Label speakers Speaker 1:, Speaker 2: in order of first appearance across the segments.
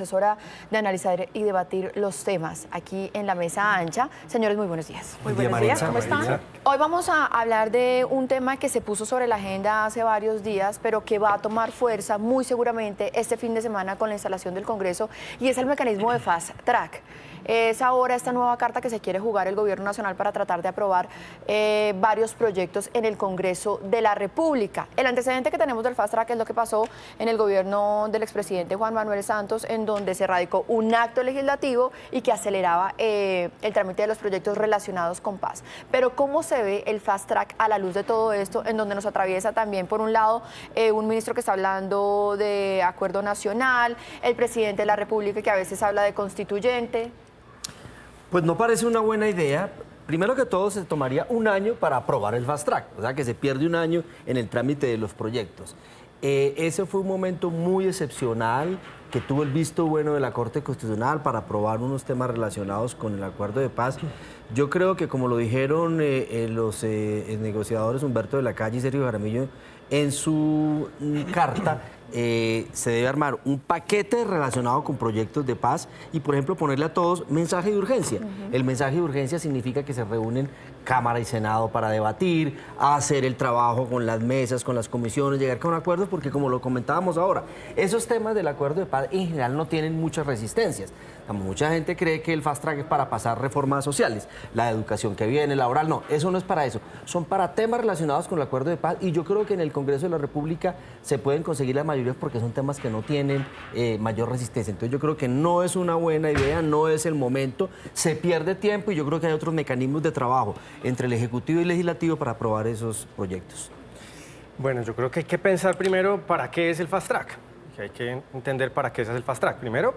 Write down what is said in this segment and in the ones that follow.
Speaker 1: Es hora de analizar y debatir los temas aquí en la mesa ancha. Señores, muy buenos días.
Speaker 2: Muy buenos días, ¿cómo están?
Speaker 1: Hoy vamos a hablar de un tema que se puso sobre la agenda hace varios días, pero que va a tomar fuerza muy seguramente este fin de semana con la instalación del Congreso, y es el mecanismo de Fast Track. Es ahora esta nueva carta que se quiere jugar el Gobierno Nacional para tratar de aprobar varios proyectos en el Congreso de la República. El antecedente que tenemos del Fast Track es lo que pasó en el gobierno del expresidente Juan Manuel Santos, en donde se radicó un acto legislativo y que aceleraba el trámite de los proyectos relacionados con paz. Pero ¿cómo se ve el Fast Track a la luz de todo esto, en donde nos atraviesa también, por un lado, un ministro que está hablando de acuerdo nacional, el presidente de la República que a veces habla de constituyente?
Speaker 2: Pues no parece una buena idea. Primero que todo, se tomaría un año para aprobar el Fast Track, o sea que se pierde un año en el trámite de los proyectos. Ese fue un momento muy excepcional que tuvo el visto bueno de la Corte Constitucional para aprobar unos temas relacionados con el acuerdo de paz. Yo creo que, como lo dijeron los negociadores Humberto de la Calle y Sergio Jaramillo en su carta, se debe armar un paquete relacionado con proyectos de paz y, por ejemplo, ponerle a todos mensaje de urgencia. El mensaje de urgencia significa que se reúnen Cámara y Senado para debatir, hacer el trabajo con las mesas, con las comisiones, llegar con acuerdos, porque, como lo comentábamos ahora, esos temas del acuerdo de paz en general no tienen muchas resistencias. Mucha gente cree que el Fast Track es para pasar reformas sociales, la educación que viene, laboral, no, eso no es para eso. Son para temas relacionados con el acuerdo de paz, y yo creo que en el Congreso de la República se pueden conseguir la mayoría porque son temas que no tienen mayor resistencia. Entonces yo creo que no es una buena idea, no es el momento, se pierde tiempo, y yo creo que hay otros mecanismos de trabajo entre el Ejecutivo y el Legislativo para aprobar esos proyectos.
Speaker 3: Bueno, yo creo que hay que pensar primero para qué es el Fast Track. Hay que entender para qué es el Fast Track. Primero,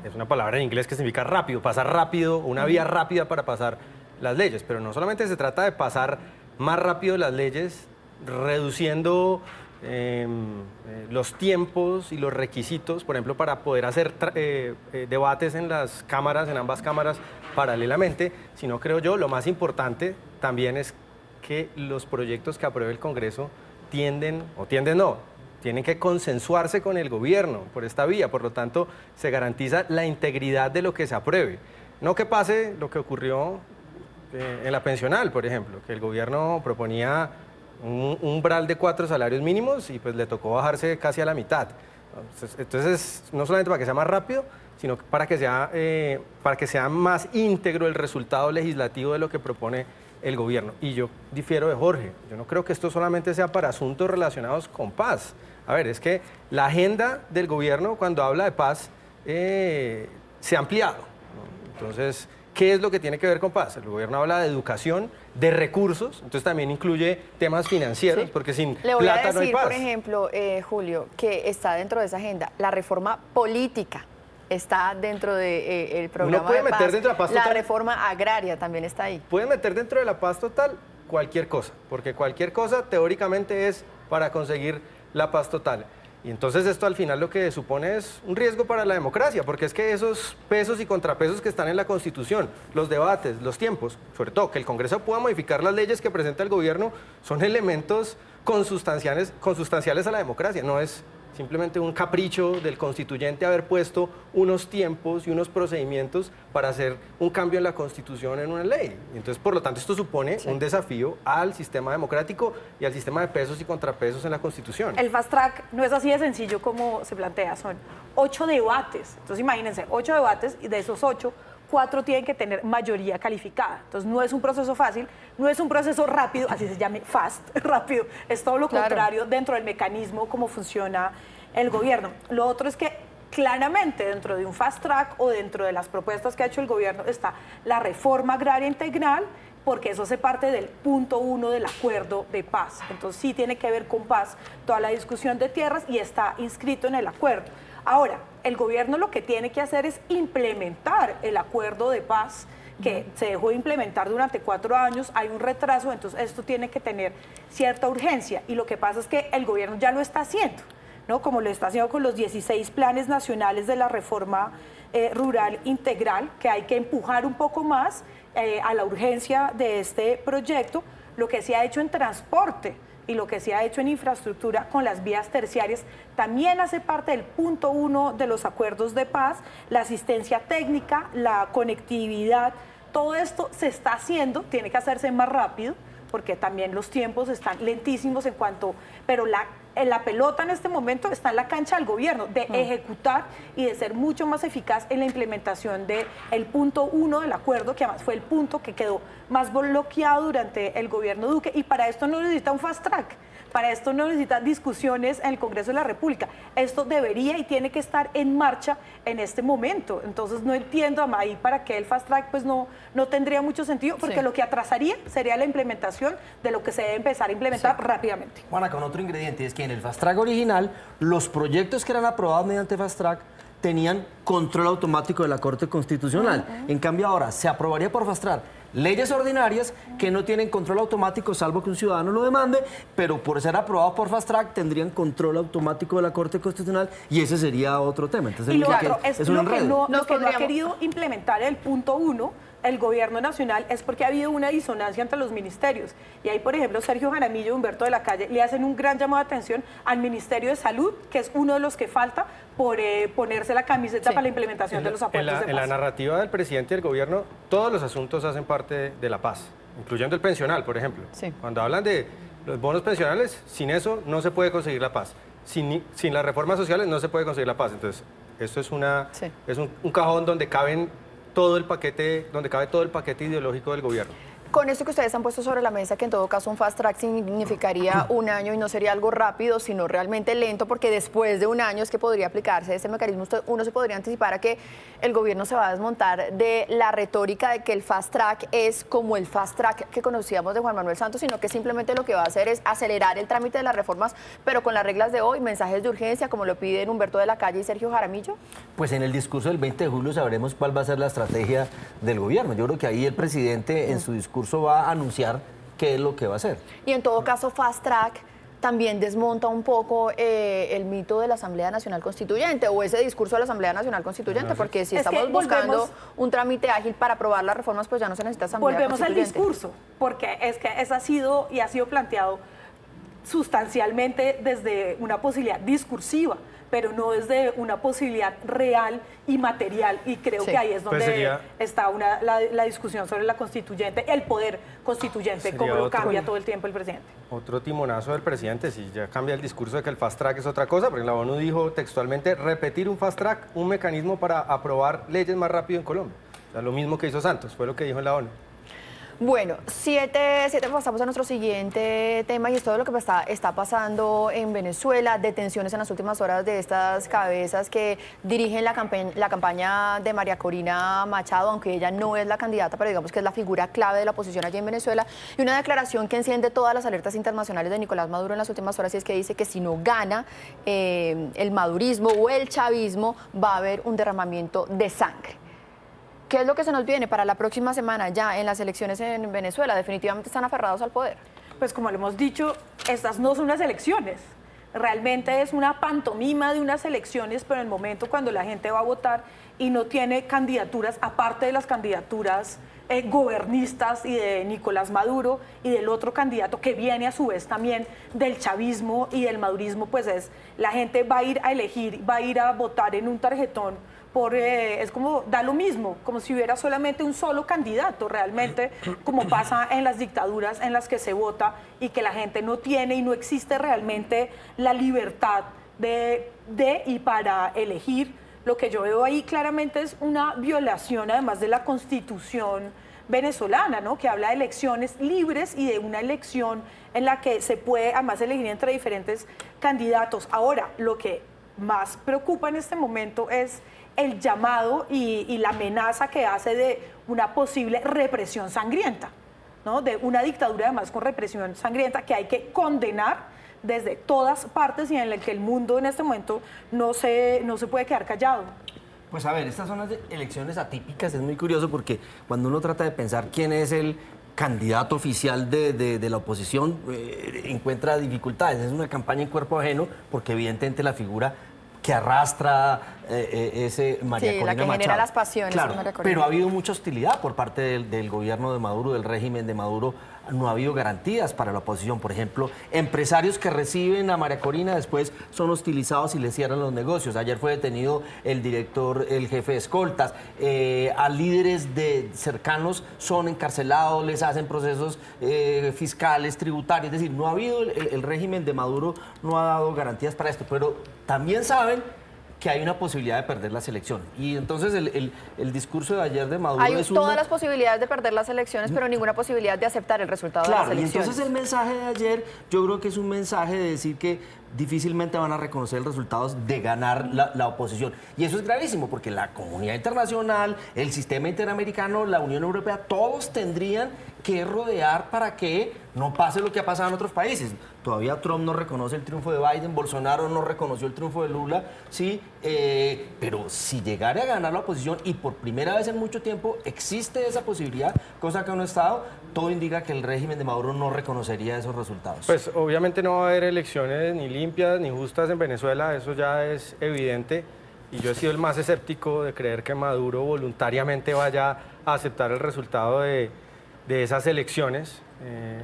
Speaker 3: es una palabra en inglés que significa rápido, pasar rápido, una vía rápida para pasar las leyes. Pero no solamente se trata de pasar más rápido las leyes, reduciendo los tiempos y los requisitos, por ejemplo, para poder hacer debates en las cámaras, en ambas cámaras, paralelamente, sino, creo yo, lo más importante también es que los proyectos que apruebe el Congreso tienen que consensuarse con el gobierno por esta vía. Por lo tanto, se garantiza la integridad de lo que se apruebe. No que pase lo que ocurrió en la pensional, por ejemplo, que el gobierno proponía un umbral de 4 salarios mínimos y pues le tocó bajarse casi a la mitad. Entonces, no solamente para que sea más rápido, sino para que sea más íntegro el resultado legislativo de lo que propone el gobierno. Y yo difiero de Jorge. Yo no creo que esto solamente sea para asuntos relacionados con paz. A ver, es que la agenda del gobierno, cuando habla de paz, se ha ampliado, ¿no? Entonces, ¿qué es lo que tiene que ver con paz? El gobierno habla de educación, de recursos, entonces también incluye temas financieros, sí, porque sin
Speaker 1: Le voy
Speaker 3: plata
Speaker 1: a decir,
Speaker 3: no hay paz.
Speaker 1: por ejemplo, Julio, que está dentro de esa agenda la reforma política. Está dentro del programa
Speaker 3: puede
Speaker 1: de
Speaker 3: meter
Speaker 1: paz.
Speaker 3: dentro de la paz
Speaker 1: La
Speaker 3: total.
Speaker 1: reforma agraria también está ahí.
Speaker 3: Pueden meter dentro de la paz total cualquier cosa, porque cualquier cosa teóricamente es para conseguir la paz total. Y entonces esto al final lo que supone es un riesgo para la democracia, porque es que esos pesos y contrapesos que están en la Constitución, los debates, los tiempos, sobre todo que el Congreso pueda modificar las leyes que presenta el gobierno, son elementos consustanciales a la democracia. No es simplemente un capricho del constituyente haber puesto unos tiempos y unos procedimientos para hacer un cambio en la Constitución en una ley. Entonces, por lo tanto, esto supone un desafío al sistema democrático y al sistema de pesos y contrapesos en la Constitución.
Speaker 4: El Fast Track no es así de sencillo como se plantea, son 8 debates. Entonces, imagínense, 8 debates, y de esos 8, 4 tienen que tener mayoría calificada. Entonces, no es un proceso fácil, no es un proceso rápido, así se llame fast, rápido. Es todo lo contrario dentro del mecanismo como funciona el gobierno. Lo otro es que claramente dentro de un fast track o dentro de las propuestas que ha hecho el gobierno está la reforma agraria integral, porque eso hace parte del punto 1 del acuerdo de paz. Entonces sí tiene que ver con paz toda la discusión de tierras y está inscrito en el acuerdo. Ahora, el gobierno lo que tiene que hacer es implementar el acuerdo de paz que se dejó de implementar durante 4 años, hay un retraso, entonces esto tiene que tener cierta urgencia, y lo que pasa es que el gobierno ya lo está haciendo, ¿no? Como lo está haciendo con los 16 planes nacionales de la reforma rural integral, que hay que empujar un poco más a la urgencia de este proyecto, lo que se ha hecho en transporte. y lo que se ha hecho en infraestructura con las vías terciarias también hace parte del punto 1 de los acuerdos de paz, la asistencia técnica, la conectividad, todo esto se está haciendo, tiene que hacerse más rápido, porque también los tiempos están lentísimos pero la pelota en este momento está en la cancha del gobierno, de ejecutar y de ser mucho más eficaz en la implementación del punto 1 del acuerdo, que además fue el punto que quedó más bloqueado durante el gobierno Duque, y para esto no necesita un fast track. Para esto no necesita discusiones en el Congreso de la República. Esto debería y tiene que estar en marcha en este momento. Entonces no entiendo ahí para qué el fast track pues no tendría mucho sentido, porque lo que atrasaría sería la implementación de lo que se debe empezar a implementar rápidamente.
Speaker 2: Juana, con otro ingrediente, es que en el fast track original, los proyectos que eran aprobados mediante fast track tenían control automático de la Corte Constitucional. En cambio ahora se aprobaría por fast track leyes ordinarias que no tienen control automático salvo que un ciudadano lo demande, pero por ser aprobados por fast track tendrían control automático de la Corte Constitucional y ese sería otro tema. Entonces,
Speaker 4: y lo otro es
Speaker 2: un
Speaker 4: lo que
Speaker 2: enredo.
Speaker 4: no ha querido implementar el punto 1 el gobierno nacional es porque ha habido una disonancia entre los ministerios. Y ahí, por ejemplo, Sergio Jaramillo y Humberto de la Calle le hacen un gran llamado de atención al Ministerio de Salud, que es uno de los que falta por ponerse la camiseta para la implementación de los acuerdos de paz.
Speaker 3: En la narrativa del presidente y del gobierno, tolos los asuntos hacen parte de la paz, incluyendo el pensional, por ejemplo.
Speaker 1: Sí.
Speaker 3: Cuando hablan de los bonos pensionales, sin eso no se puede conseguir la paz. Sin las reformas sociales no se puede conseguir la paz. Entonces, esto es, es un cajón donde cabe todo el paquete ideológico del gobierno.
Speaker 1: Con esto que ustedes han puesto sobre la mesa, que en todo caso un fast track significaría un año y no sería algo rápido, sino realmente lento, porque después de un año es que podría aplicarse este mecanismo. Uno se podría anticipar a que el gobierno se va a desmontar de la retórica de que el fast track es como el fast track que conocíamos de Juan Manuel Santos, sino que simplemente lo que va a hacer es acelerar el trámite de las reformas, pero con las reglas de hoy, mensajes de urgencia, como lo piden Humberto de la Calle y Sergio Jaramillo.
Speaker 2: Pues en el discurso del 20 de julio sabremos cuál va a ser la estrategia del gobierno. Yo creo que ahí el presidente en su discurso va a anunciar qué es lo que va a hacer.
Speaker 1: Y en todo caso, fast track también desmonta un poco el mito de la Asamblea Nacional Constituyente o ese discurso de la Asamblea Nacional Constituyente, porque si estamos buscando un trámite ágil para aprobar las reformas, pues ya no se necesita Asamblea Constituyente.
Speaker 4: Volvemos al discurso, porque es que ese ha sido y ha sido planteado sustancialmente desde una posibilidad discursiva, pero no desde una posibilidad real y material, y creo que ahí es donde está la discusión sobre la constituyente, el poder constituyente, cómo lo cambia todo el tiempo el presidente.
Speaker 3: Otro timonazo del presidente, si ya cambia el discurso de que el fast track es otra cosa, porque la ONU dijo textualmente repetir un fast track, un mecanismo para aprobar leyes más rápido en Colombia. O sea, lo mismo que hizo Santos, fue lo que dijo en la ONU.
Speaker 1: Bueno, pasamos a nuestro siguiente tema y es todo lo que está pasando en Venezuela, detenciones en las últimas horas de estas cabezas que dirigen la campaña de María Corina Machado, aunque ella no es la candidata, pero digamos que es la figura clave de la oposición allí en Venezuela, y una declaración que enciende todas las alertas internacionales de Nicolás Maduro en las últimas horas, y es que dice que si no gana el madurismo o el chavismo, va a haber un derramamiento de sangre. ¿Qué es lo que se nos viene para la próxima semana ya en las elecciones en Venezuela? Definitivamente están aferrados al poder.
Speaker 4: Pues como lo hemos dicho, estas no son unas elecciones. Realmente es una pantomima de unas elecciones, pero en el momento cuando la gente va a votar y no tiene candidaturas, aparte de las candidaturas gobernistas y de Nicolás Maduro y del otro candidato que viene a su vez también del chavismo y del madurismo, pues la gente va a ir a elegir, va a ir a votar en un tarjetón. Es como, da lo mismo, como si hubiera solamente un solo candidato, realmente, como pasa en las dictaduras en las que se vota y que la gente no tiene y no existe realmente la libertad de y para elegir. Lo que yo veo ahí claramente es una violación, además de la Constitución venezolana, ¿no? Que habla de elecciones libres y de una elección en la que se puede además elegir entre diferentes candidatos. Ahora, lo que más preocupa en este momento es el llamado y la amenaza que hace de una posible represión sangrienta, ¿no? De una dictadura además con represión sangrienta que hay que condenar desde todas partes y en el que el mundo en este momento no se puede quedar callado.
Speaker 2: Pues a ver, estas son las elecciones atípicas, es muy curioso porque cuando uno trata de pensar quién es el candidato oficial de la oposición, encuentra dificultades. Es una campaña en cuerpo ajeno porque evidentemente la figura que arrastra ese María
Speaker 1: Sí,
Speaker 2: Corina
Speaker 1: la que genera
Speaker 2: Machado.
Speaker 1: las pasiones,
Speaker 2: Claro,
Speaker 1: María Corina.
Speaker 2: pero ha habido mucha hostilidad por parte del gobierno de Maduro, del régimen de Maduro. No ha habido garantías para la oposición. Por ejemplo, empresarios que reciben a María Corina después son hostilizados y le cierran los negocios. Ayer fue detenido el director, el jefe de escoltas. A líderes cercanos son encarcelados, les hacen procesos fiscales, tributarios. Es decir, no ha habido, el régimen de Maduro no ha dado garantías para esto. Pero también saben que hay una posibilidad de perder las elecciones. Y entonces el discurso de ayer de Maduro
Speaker 1: Hay
Speaker 2: es
Speaker 1: todas las posibilidades de perder las elecciones, pero ninguna posibilidad de aceptar el resultado de las
Speaker 2: Claro, y
Speaker 1: elecciones.
Speaker 2: entonces el mensaje de ayer, yo creo que es un mensaje de decir que difícilmente van a reconocer el resultado de ganar la oposición. Y eso es gravísimo, porque la comunidad internacional, el sistema interamericano, la Unión Europea, todos tendrían que rodear para que no pase lo que ha pasado en otros países. Todavía Trump no reconoce el triunfo de Biden, Bolsonaro no reconoció el triunfo de Lula, sí, pero si llegara a ganar la oposición, y por primera vez en mucho tiempo existe esa posibilidad, cosa que no ha estado, todo indica que el régimen de Maduro no reconocería esos resultados.
Speaker 3: Pues obviamente no va a haber elecciones ni limpias ni justas en Venezuela, eso ya es evidente. Y yo he sido el más escéptico de creer que Maduro voluntariamente vaya a aceptar el resultado de esas elecciones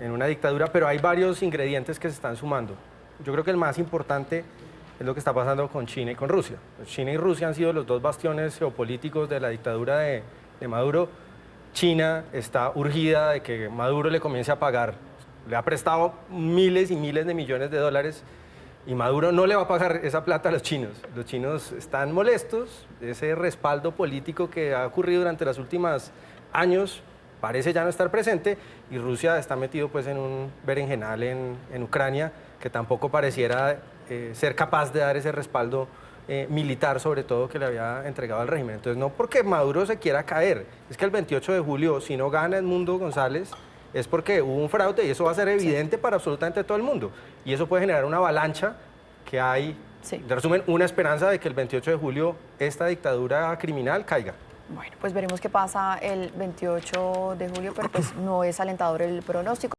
Speaker 3: en una dictadura, pero hay varios ingredientes que se están sumando. Yo creo que el más importante es lo que está pasando con China y con Rusia. China y Rusia han sido los dos bastiones geopolíticos de la dictadura de Maduro. China está urgida de que Maduro le comience a pagar. Le ha prestado miles y miles de millones de dólares y Maduro no le va a pagar esa plata a los chinos. Los chinos están molestos de ese respaldo político que ha ocurrido durante los últimos años. Parece ya no estar presente y Rusia está metido pues en un berenjenal en Ucrania que tampoco pareciera ser capaz de dar ese respaldo militar, sobre todo, que le había entregado al régimen. Entonces, no porque Maduro se quiera caer, es que el 28 de julio, si no gana Edmundo González, es porque hubo un fraude y eso va a ser evidente para absolutamente todo el mundo. Y eso puede generar una avalancha que hay, de resumen, una esperanza de que el 28 de julio esta dictadura criminal caiga.
Speaker 1: Bueno, pues veremos qué pasa el 28 de julio, pero pues no es alentador el pronóstico.